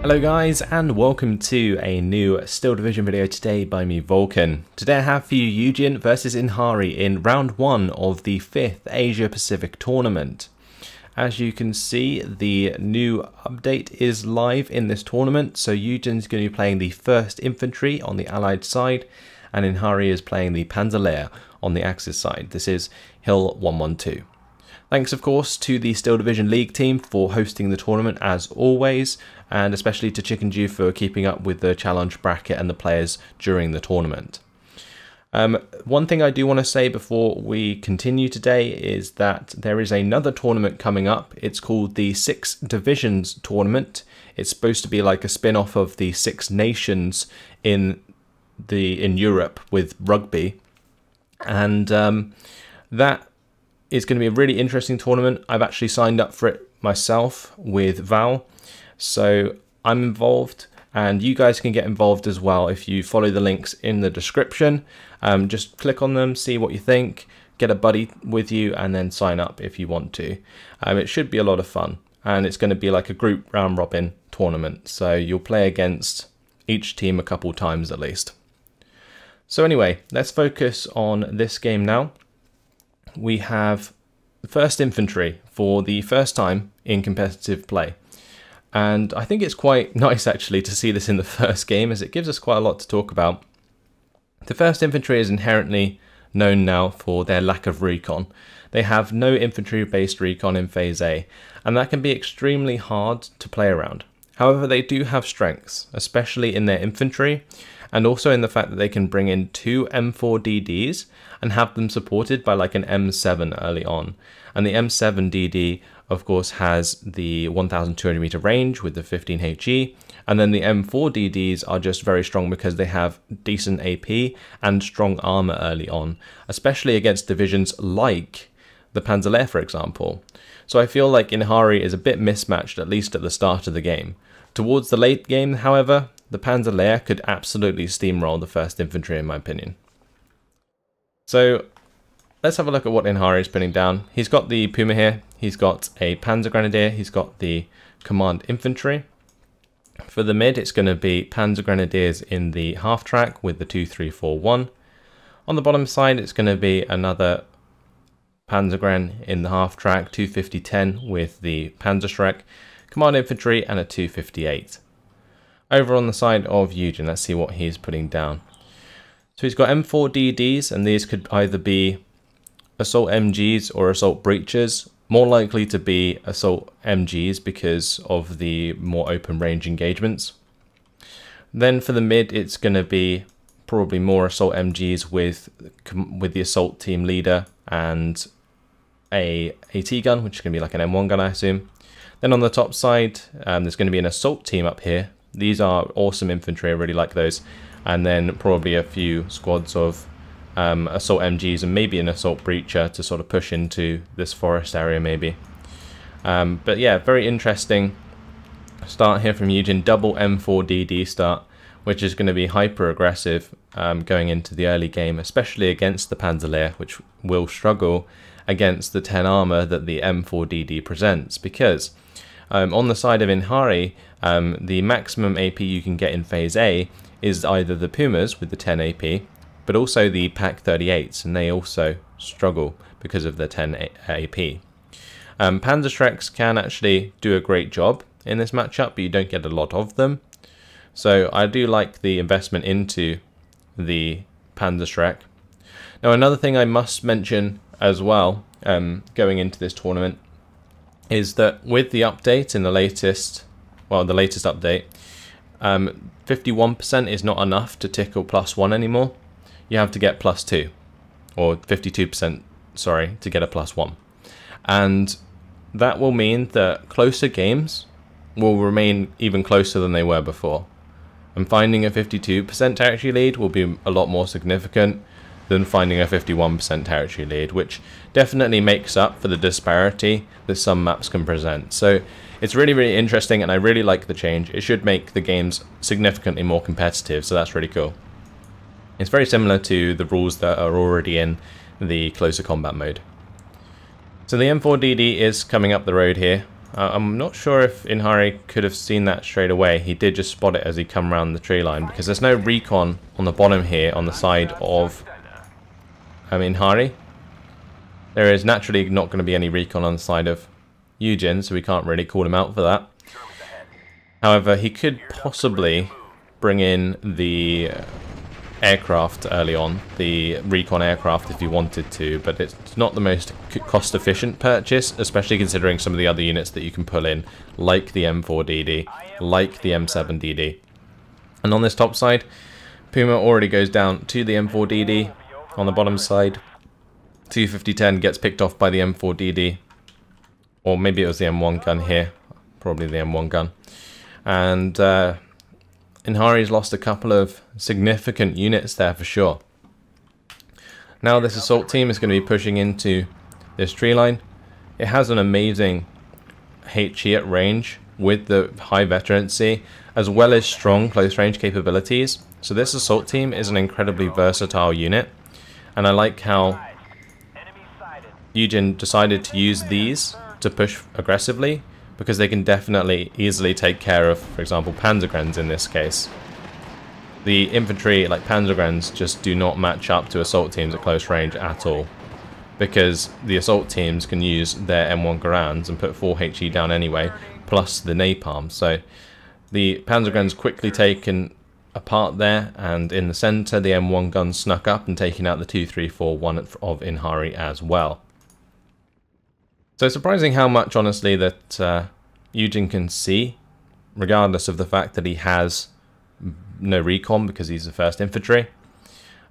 Hello guys, and welcome to a new Steel Division video today by me, Vulcan. Today I have for you YueJin versus Inhari in round 1 of the 5th Asia Pacific tournament. As you can see, the new update is live in this tournament, so YueJin is going to be playing the 1st Infantry on the Allied side, and Inhari is playing the Panzer Lehr on the Axis side. This is Hill 112. Thanks of course to the Steel Division League team for hosting the tournament as always, and especially to Chicken Jew for keeping up with the challenge bracket and the players during the tournament. One thing I do want to say before we continue today is that there is another tournament coming up. It's called the Six Divisions tournament. It's supposed to be like a spin-off of the Six Nations in Europe with rugby, and that is going to be a really interesting tournament. I've actually signed up for it myself with Val, so I'm involved, and you guys can get involved as well if you follow the links in the description. Just click on them, see what you think, get a buddy with you, and then sign up if you want to. It should be a lot of fun, and it's going to be like a group round robin tournament, so you'll play against each team a couple times at least. So anyway, let's focus on this game now. We have the 1st Infantry for the first time in competitive play. And I think it's quite nice actually to see this in the first game, as it gives us quite a lot to talk about. The 1st Infantry is inherently known now for their lack of recon. They have no infantry-based recon in Phase A, and that can be extremely hard to play around. However, they do have strengths, especially in their infantry, and also in the fact that they can bring in 2 M4DDs and have them supported by like an M7 early on. And the M7DD of course has the 1200 meter range with the 15 HE, and then the M4DDs are just very strong because they have decent AP and strong armor early on, especially against divisions like the Panzer Lehr, for example. So I feel like Inhari is a bit mismatched, at least at the start of the game. Towards the late game, however, the Panzer Lehr could absolutely steamroll the 1st Infantry in my opinion. So let's have a look at what Inhari is putting down. He's got the Puma here, he's got a Panzer Grenadier, he's got the Command Infantry. For the mid, it's going to be Panzer Grenadiers in the half track with the 2-3-4-1. On the bottom side, it's going to be another Panzergren in the half track, 250-10 with the Panzerschreck, Command Infantry, and a 258. Over on the side of YueJin, let's see what he's putting down. So he's got M4DDs, and these could either be Assault MGs or Assault Breachers. More likely to be Assault MGs because of the more open range engagements. Then for the mid, it's going to be probably more Assault MGs with the Assault Team Leader and a AT gun, which is going to be like an M1 gun, I assume. Then on the top side, there's going to be an Assault Team up here. These are awesome infantry, I really like those. And then probably a few squads of Assault MGs and maybe an Assault Breacher to sort of push into this forest area maybe. But yeah, very interesting start here from YueJin. Double M4DD start, which is going to be hyper aggressive going into the early game, especially against the Panzer Lehr, which will struggle against the 10 armor that the M4DD presents, because on the side of Inhari, the maximum AP you can get in Phase A is either the Pumas with the 10 AP, but also the Pak 38s, and they also struggle because of the 10 AP. Panzerschrecks can actually do a great job in this matchup, but you don't get a lot of them. So I do like the investment into the Panzerschreck. Now another thing I must mention as well, going into this tournament, is that with the update in the latest update, 51% is not enough to tickle +1 anymore. You have to get +2, or 52%, sorry, to get a +1. And that will mean that closer games will remain even closer than they were before. And finding a 52% territory lead will be a lot more significant than finding a 51% territory lead, which definitely makes up for the disparity that some maps can present. So it's really, really interesting, and I really like the change. It should make the games significantly more competitive, so that's really cool. It's very similar to the rules that are already in the closer combat mode. So the M4DD is coming up the road here. I'm not sure if Inhari could have seen that straight away. He did just spot it as he come around the tree line, because there's no recon on the bottom here on the side of Inhari. There is naturally not going to be any recon on the side of YueJin, so we can't really call him out for that. However, he could possibly bring in the aircraft early on, the recon aircraft, if he wanted to, but it's not the most cost efficient purchase, especially considering some of the other units that you can pull in, like the M4DD, like the M7DD. And on this top side, Puma already goes down to the M4DD. On the bottom side, 250-10 gets picked off by the M4DD, or maybe it was the M1 gun here, probably the M1 gun. And Inhari's lost a couple of significant units there for sure. Now this assault team is going to be pushing into this tree line. It has an amazing HE at range with the high veterancy, as well as strong close range capabilities. So this assault team is an incredibly versatile unit, and I like how YueJin decided to use these to push aggressively, because they can definitely easily take care of, for example, Panzergrens in this case. The infantry, like Panzergrens, just do not match up to assault teams at close range at all, because the assault teams can use their M1 Garans and put 4 HE down anyway, plus the napalm. So the Panzergrens quickly taken apart there, and in the center the M1 gun snuck up and taking out the 2-3-4-1 of Inhari as well. So surprising how much, honestly, that YueJin can see, regardless of the fact that he has no recon because he's the 1st infantry.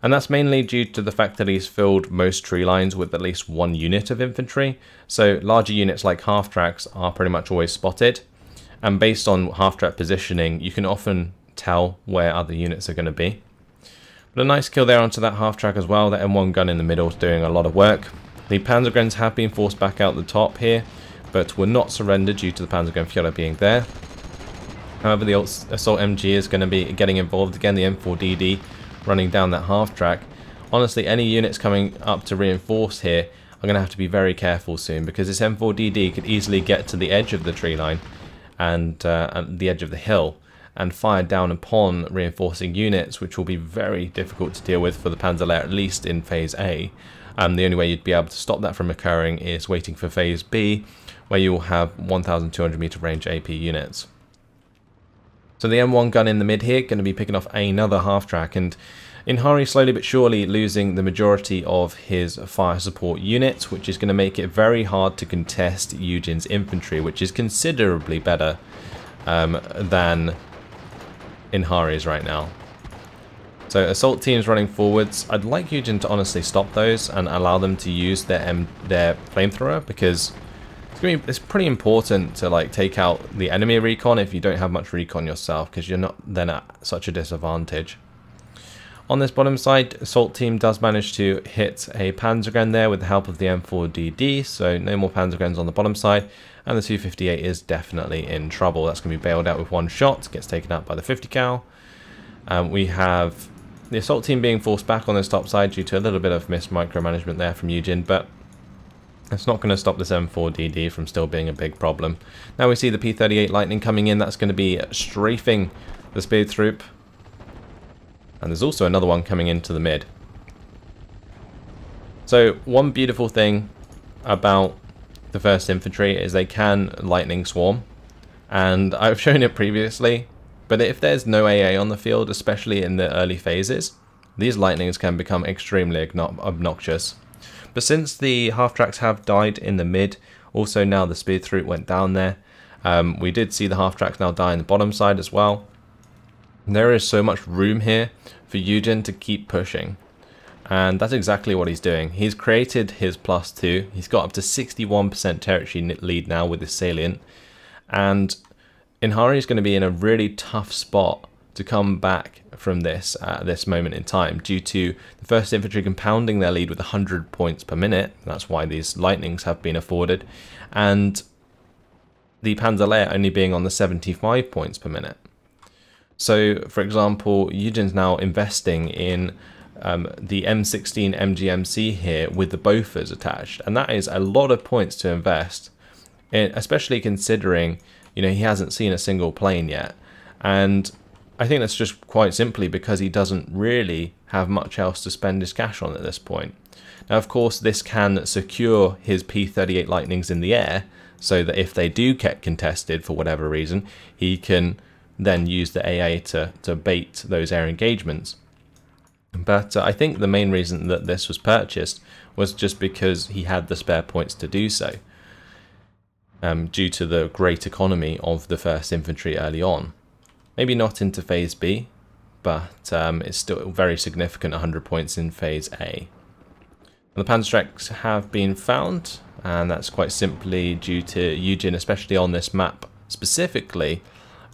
And that's mainly due to the fact that he's filled most tree lines with at least 1 unit of infantry. So larger units like half-tracks are pretty much always spotted. And based on half-track positioning, you can often tell where other units are going to be. But a nice kill there onto that half-track as well. That M1 gun in the middle is doing a lot of work. The Panzergrens have been forced back out the top here, but were not surrendered due to the Panzergren Fiora being there. However, the Assault MG is going to be getting involved again, the M4DD running down that half track. Honestly, any units coming up to reinforce here are going to have to be very careful soon, because this M4DD could easily get to the edge of the tree line and the edge of the hill and fire down upon reinforcing units, which will be very difficult to deal with for the Panzer Lehr, at least in Phase A. The only way you'd be able to stop that from occurring is waiting for Phase B, where you will have 1,200 meter range AP units. So the M1 gun in the mid here going to be picking off another half track, and Inhari slowly but surely losing the majority of his fire support units, which is going to make it very hard to contest YueJin's infantry, which is considerably better than Inhari's right now. So assault teams running forwards, I'd like YueJin to honestly stop those and allow them to use their flamethrower, because it's pretty important to like take out the enemy recon if you don't have much recon yourself, because you're not then at such a disadvantage. On this bottom side, assault team does manage to hit a Panzergren there with the help of the M4DD, so no more Panzergrens on the bottom side, and the 258 is definitely in trouble. That's going to be bailed out with 1 shot, gets taken out by the 50 cal. We have the assault team being forced back on this top side due to a little bit of missed micromanagement there from YueJin, but it's not going to stop this M4DD from still being a big problem. Now we see the P38 Lightning coming in. That's going to be strafing the speed troop, and there's also another one coming into the mid. So one beautiful thing about the 1st Infantry is they can lightning swarm, and I've shown it previously, but if there's no AA on the field, especially in the early phases, these lightnings can become extremely obnoxious. But since the half-tracks have died in the mid, also now the speed troop went down there, we did see the half-tracks now die in the bottom side as well. There is so much room here for YueJin to keep pushing, and that's exactly what he's doing. He's created his +2, he's got up to 61% territory lead now with his salient, and Inhari is going to be in a really tough spot to come back from this at this moment in time, due to the 1st Infantry compounding their lead with 100 points per minute. That's why these lightnings have been afforded, and the Panzer Lehr only being on the 75 points per minute. So, for example, YueJin's now investing in the M16 MGMC here with the Bofors attached, and that is a lot of points to invest especially considering, you know, he hasn't seen a single plane yet. And I think that's just quite simply because he doesn't really have much else to spend his cash on at this point. Now, of course, this can secure his P-38 Lightnings in the air, so that if they do get contested for whatever reason, he can then use the AA to bait those air engagements. But I think the main reason that this was purchased was just because he had the spare points to do so, due to the great economy of the 1st Infantry early on. Maybe not into Phase B, but it's still very significant, 100 points in Phase A. The Panzerschrecks have been found, and that's quite simply due to YueJin, especially on this map specifically,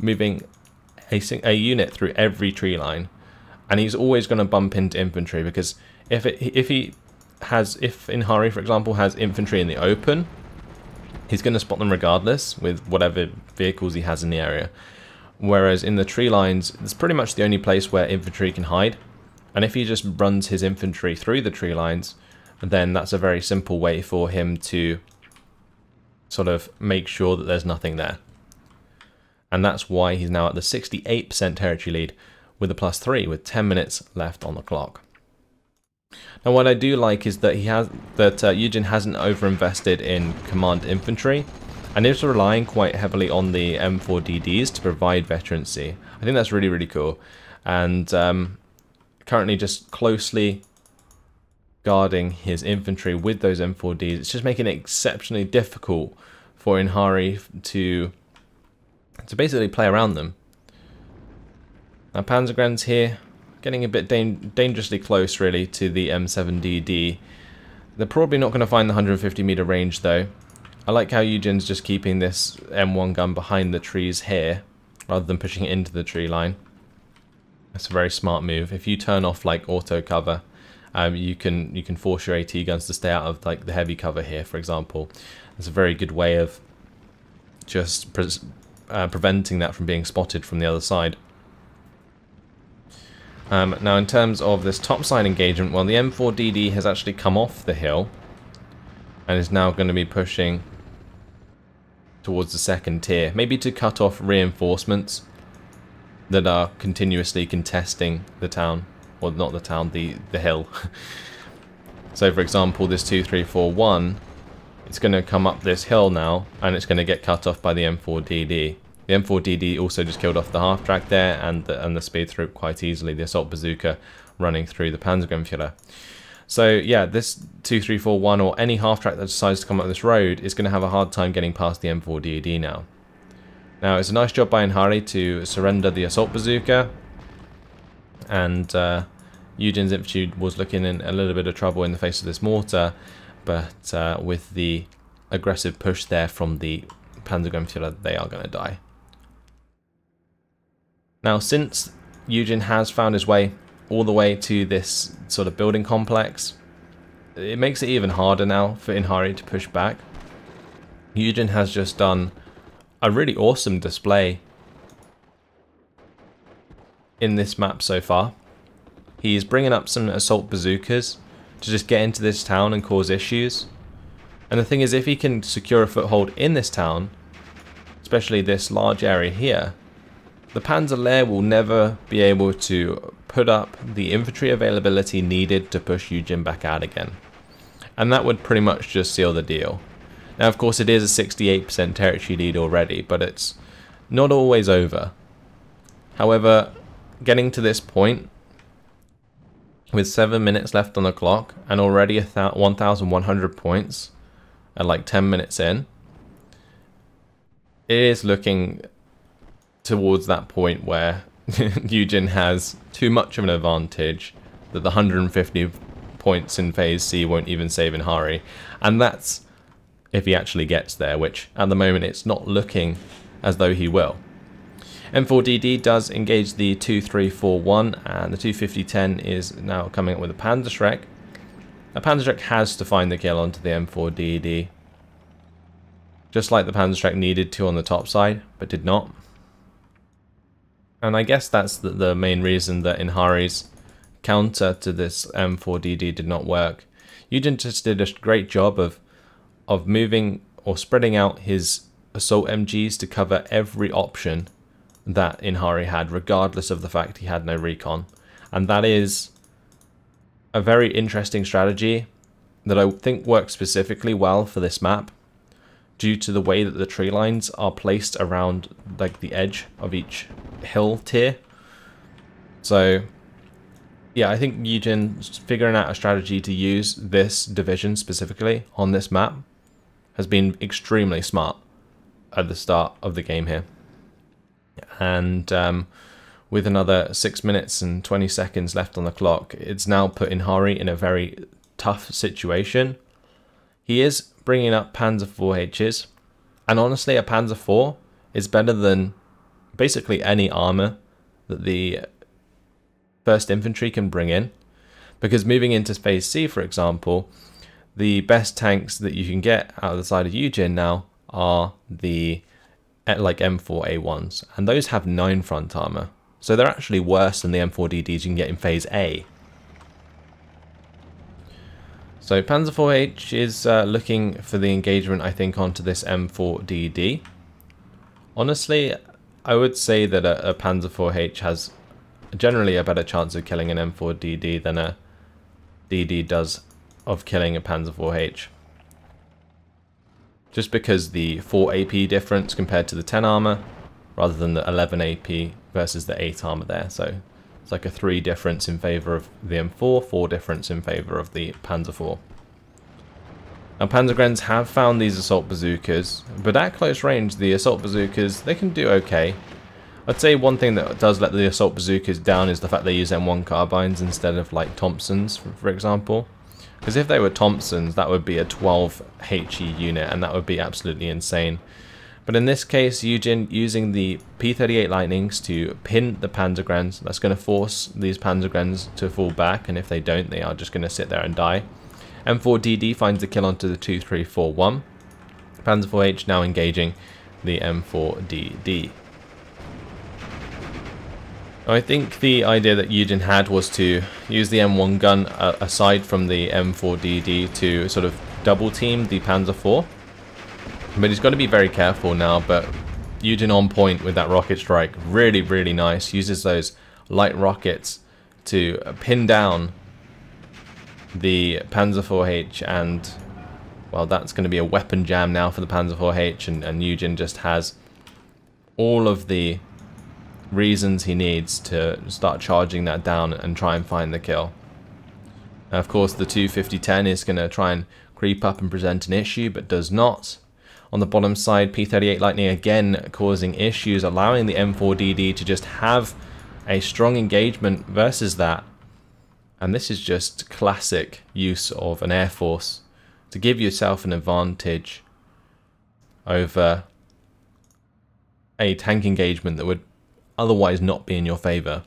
moving a unit through every tree line. And he's always going to bump into infantry, because if Inhari, for example, has infantry in the open, he's going to spot them regardless with whatever vehicles he has in the area. Whereas in the tree lines, it's pretty much the only place where infantry can hide. And if he just runs his infantry through the tree lines, then that's a very simple way for him to sort of make sure that there's nothing there. And that's why he's now at the 68% territory lead with a +3 with 10 minutes left on the clock. Now, what I do like is that YueJin hasn't overinvested in command infantry, and is relying quite heavily on the M4DDs to provide veterancy. I think that's really, really cool. And currently just closely guarding his infantry with those M4Ds. It's just making it exceptionally difficult for Inhari to basically play around them. Now, Panzergrens here, getting a bit dangerously close, really, to the M7DD. They're probably not going to find the 150 meter range, though. I like how YueJin's just keeping this M1 gun behind the trees here, rather than pushing it into the tree line. That's a very smart move. If you turn off, like, auto cover, you can force your AT guns to stay out of, like, the heavy cover here, for example. It's a very good way of just preventing that from being spotted from the other side. Now, in terms of this topside engagement, well, the M4DD has actually come off the hill and is now going to be pushing towards the 2nd tier, maybe to cut off reinforcements that are continuously contesting the town, or not the town, the hill. So, for example, this 2-3-4-1, it's going to come up this hill now, and it's going to get cut off by the M4DD. The M4DD also just killed off the half-track there, and the speed through quite easily, the assault bazooka running through the Panzergrenführer. So yeah, this 2-3-4-1 or any half-track that decides to come up this road is going to have a hard time getting past the M4DD now. Now, it's a nice job by Inhari to surrender the assault bazooka, and YueJin's infantry was looking in a little bit of trouble in the face of this mortar, but with the aggressive push there from the Panzergrenführer, they are going to die. Now, since YueJin has found his way all the way to this sort of building complex, it makes it even harder now for Inhari to push back. YueJin has just done a really awesome display in this map so far. He's bringing up some assault bazookas to just get into this town and cause issues. And the thing is, if he can secure a foothold in this town, especially this large area here, the Panzer Lehr will never be able to put up the infantry availability needed to push YueJin back out again. And that would pretty much just seal the deal. Now, of course, it is a 68% territory lead already, but it's not always over. However, getting to this point, with 7 minutes left on the clock, and already 1,100 points at like 10 minutes in, it is looking towards that point where YueJin has too much of an advantage, that the 150 points in Phase C won't even save Inhari. And that's if he actually gets there, which at the moment it's not looking as though he will. M4DD does engage the 2-3-4-1, and the 250-10 is now coming up with a Panzerschreck. The Panzerschreck has to find the kill onto the M4DD, just like the Panzerschreck needed to on the top side, but did not. And I guess that's the main reason that Inhari's counter to this M4DD did not work. YueJin just did a great job of moving or spreading out his assault MGs to cover every option that Inhari had, regardless of the fact he had no recon. And that is a very interesting strategy that I think works specifically well for this map, due to the way that the tree lines are placed around like the edge of each hill tier. So yeah, I think YueJin figuring out a strategy to use this division specifically on this map has been extremely smart at the start of the game here. And with another 6 minutes and 20 seconds left on the clock, it's now put Inhari in a very tough situation. He is bringing up Panzer 4Hs, and honestly a Panzer 4 is better than basically any armor that the 1st Infantry can bring in, because moving into Phase C, for example, the best tanks that you can get out of the side of YueJin now are the like M4A1s, and those have 9 front armor, so they're actually worse than the M4DDs you can get in Phase A. So Panzer 4H is looking for the engagement, I think, onto this M4DD. Honestly, I would say that a Panzer 4H has generally a better chance of killing an M4DD than a DD does of killing a Panzer 4H. Just because the 4 AP difference compared to the 10 armor, rather than the 11 AP versus the 8 armor there. So it's like a 3 difference in favor of the M4, 4 difference in favor of the Panzer 4. Now Panzergrens have found these assault bazookas, but at close range the assault bazookas, they can do okay. I'd say one thing that does let the assault bazookas down is the fact they use M1 carbines instead of like Thompsons, for example. Because if they were Thompsons, that would be a 12 HE unit, and that would be absolutely insane. But in this case, YueJin using the P38 Lightnings to pin the Panzergrens. That's going to force these Panzergrens to fall back, and if they don't, they are just going to sit there and die. M4DD finds the kill onto the 2341. Panzer 4H now engaging the M4DD. I think the idea that YueJin had was to use the M1 gun aside from the M4DD to sort of double team the Panzer 4. But he's got to be very careful now, but YueJin on point with that rocket strike. Really, really nice. Uses those light rockets to pin down the Panzer 4H, and well, that's going to be a weapon jam now for the Panzer 4H, and YueJin just has all of the reasons he needs to start charging that down and try and find the kill. Now, of course, the 250-10 is going to try and creep up and present an issue, but does not. On the bottom side, P38 Lightning again causing issues, allowing the M4DD to just have a strong engagement versus that. And this is just classic use of an Air Force to give yourself an advantage over a tank engagement that would otherwise not be in your favor.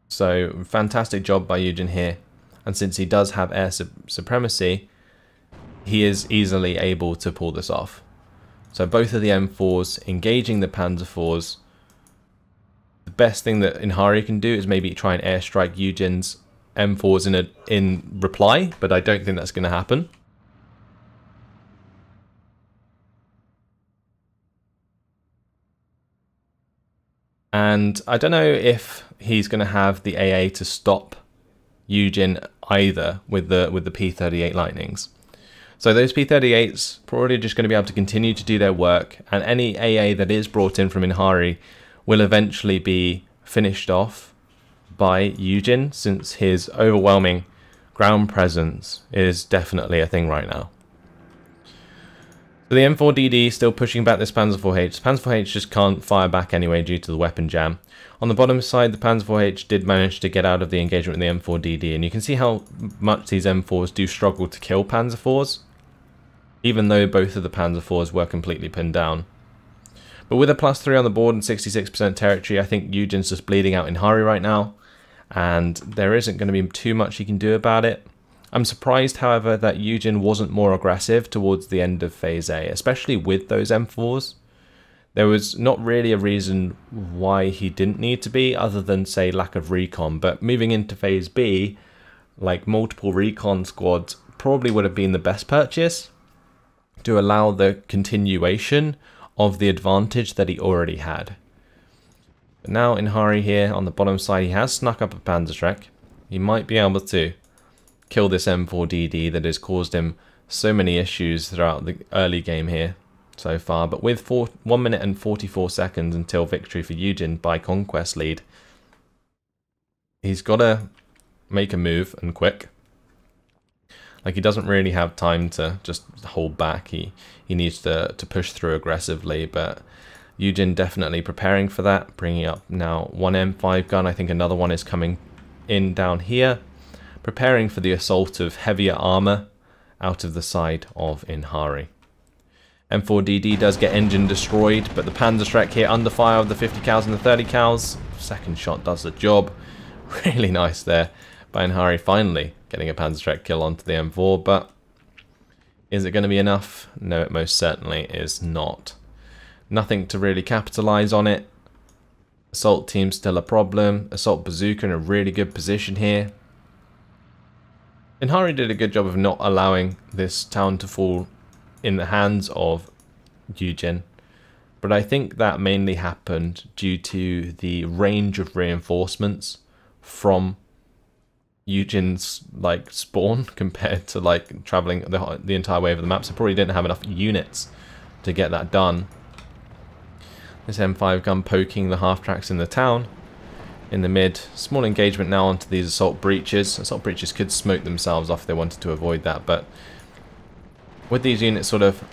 So fantastic job by YueJin here, and since he does have air supremacy, he is easily able to pull this off. So both of the M4s engaging the Panzer 4s. The best thing that Inhari can do is maybe try and airstrike YueJin's M4s in reply, but I don't think that's going to happen. And I don't know if he's going to have the AA to stop YueJin either with the P38 Lightnings. So those P38s probably just going to be able to continue to do their work, and any AA that is brought in from Inhari will eventually be finished off by YueJin, since his overwhelming ground presence is definitely a thing right now. So the M4DD still pushing back this Panzer 4H. Panzer 4H just can't fire back anyway due to the weapon jam. On the bottom side, the Panzer 4H did manage to get out of the engagement with the M4DD, and you can see how much these M4s do struggle to kill Panzer 4s, even though both of the Panzer 4s were completely pinned down. But with a +3 on the board and 66% territory, I think YueJin's just bleeding out Inhari right now, and there isn't going to be too much he can do about it. I'm surprised, however, that YueJin wasn't more aggressive towards the end of Phase A, especially with those M4s. There was not really a reason why he didn't need to be, other than, say, lack of recon. But moving into Phase B, like multiple recon squads probably would have been the best purchase, to allow the continuation of the advantage that he already had. But now Inhari here on the bottom side, he has snuck up a Panzerschreck. He might be able to kill this M4DD that has caused him so many issues throughout the early game here so far. But with 1 minute and 44 seconds until victory for YueJin by conquest lead, he's got to make a move, and quick. Like, he doesn't really have time to just hold back. He needs to push through aggressively, but YueJin definitely preparing for that, bringing up now one M5 gun. I think another one is coming in down here, preparing for the assault of heavier armor out of the side of Inhari. M4DD does get engine destroyed, but the Panzerschreck here under fire of the 50 cals and the 30 cals. Second shot does the job. Really nice there by Inhari, finally getting a Panzerschreck kill onto the M4, but is it going to be enough? No, it most certainly is not. Nothing to really capitalize on it. Assault team still a problem. Assault bazooka in a really good position here. Inhari did a good job of not allowing this town to fall in the hands of YueJin, but I think that mainly happened due to the range of reinforcements from YueJin's like spawn compared to like traveling the entire way over the map, so probably didn't have enough units to get that done. This M5 gun poking the half tracks in the town. In the mid, small engagement now onto these assault breaches. Assault breaches could smoke themselves off if they wanted to avoid that, but with these units sort of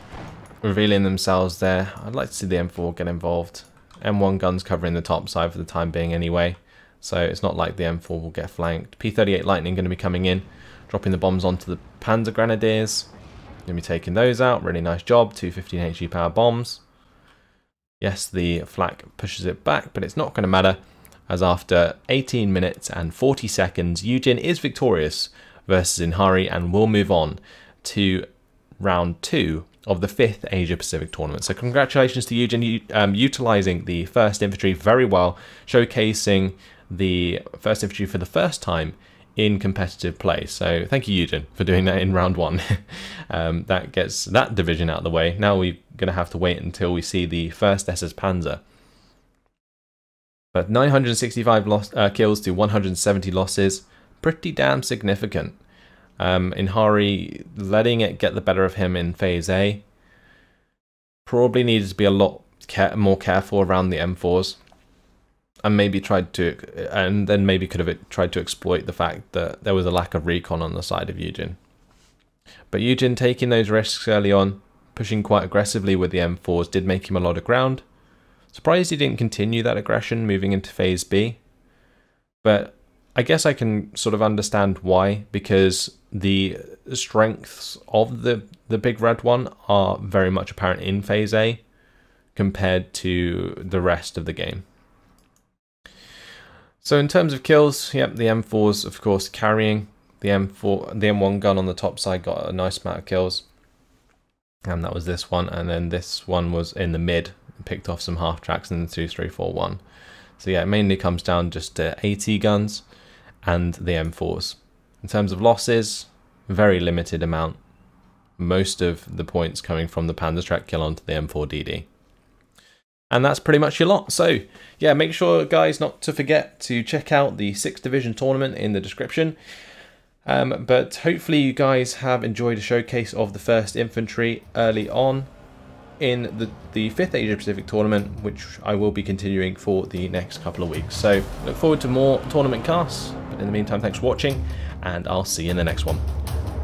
revealing themselves there, I'd like to see the M4 get involved. M1 guns covering the top side for the time being anyway, so it's not like the M4 will get flanked. P38 Lightning going to be coming in, dropping the bombs onto the Panzer Grenadiers. Going to be taking those out. Really nice job. 2 15 HE power bombs. Yes, the flak pushes it back, but it's not going to matter, as after 18 minutes and 40 seconds, YueJin is victorious versus Inhari and will move on to round 2 of the 5th Asia Pacific tournament. So congratulations to YueJin, utilizing the 1st Infantry very well, showcasing the 1st Infantry for the first time in competitive play. So thank you, YueJin, for doing that in round 1. That gets that division out of the way. Now we're going to have to wait until we see the 1st SS Panzer. But 965 kills to 170 losses, pretty damn significant. Inhari letting it get the better of him in Phase A. Probably needed to be a lot more careful around the M4s. And maybe tried to, and then maybe could have tried to exploit the fact that there was a lack of recon on the side of YueJin. But YueJin taking those risks early on, pushing quite aggressively with the M4s, did make him a lot of ground. Surprised he didn't continue that aggression moving into Phase B. But I guess I can sort of understand why, because the strengths of the big red one are very much apparent in Phase A compared to the rest of the game. So in terms of kills, yep, the M4's of course carrying. The M1 gun on the top side got a nice amount of kills. And that was this one, and then this one was in the mid, picked off some half tracks in the 2, 3, 4, 1. So yeah, it mainly comes down just to AT guns and the M4s. In terms of losses, very limited amount. Most of the points coming from the Panzerschreck kill onto the M4DD. And that's pretty much your lot. So yeah, make sure guys not to forget to check out the 6th Division tournament in the description. But hopefully you guys have enjoyed a showcase of the 1st Infantry early on in the 5th Asia Pacific tournament, which I will be continuing for the next couple of weeks. So look forward to more tournament casts. But in the meantime, thanks for watching, and I'll see you in the next one.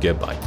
Goodbye.